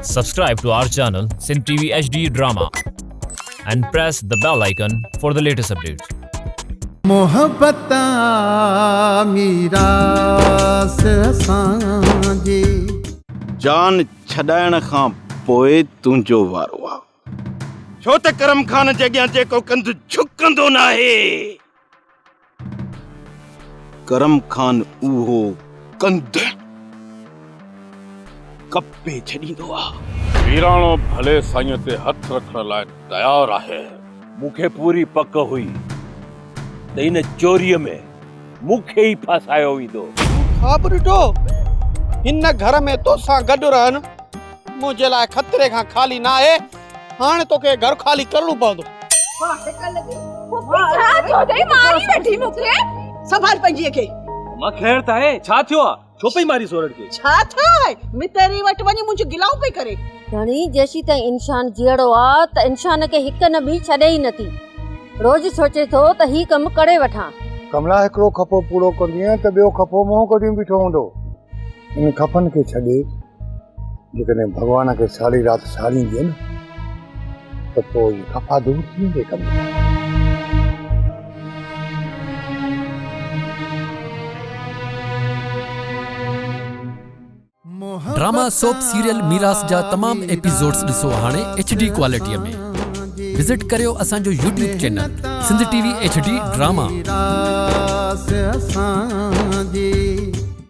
Subscribe to our channel Sin TV HD Drama and press the bell icon for the latest updates. मोहब्बत मीरा से सांजे जान छॾाइण खां पोइ तुंहिंजो वारो आहे छो त करम खान जे अॻियां जेको कंध झुकंदो न आहे करम खान उहो कंध कपे छॾींदो आहे। वीराणो भले साईं ते हथ रखण लाइ तयार आहे। मूंखे पूरी पक हुई त इन चोरीअ में मूंखे ई फसायो वेंदो। ख़ाब ॾिठो हिन घर में तोसां गॾु रहनि मुंहिंजे लाइ खतरे खां ख़ाली न आहे। हाणे तोखे घर ख़ाली करणो पवंदो। संभाल पंहिंजीअ खे। मां ख़ैर त आहे छा थियो आहे छो पई मारी सोरठ खे छा थियो आहे मितरी वटि वञी मुंहिंजो गिलाउ पई करे। धणी जेसी ताईं इंसान जीअड़ो आहे त इंसान खे हिक न बि छॾे ई नथी। रोज सोचे थो त ही कम करे वठां। कमला हिकिड़ो खपो पूरो कंदीअ त ॿियो खपो मोह कढी बीठो हूंदो। इन खपनि खे छॾे जेकॾहिं भॻवान खे सारी राति सारींदीअ न त पोइ खफ़ा दूर थी वेंदे। कमला ड्रामा सोप सीरियल मीरास जा तमाम एपिसोड्स ॾिसो हाणे HD क्वालिटीअ में। विजिट करियो असांजो YouTube channel Sindh TV HD drama.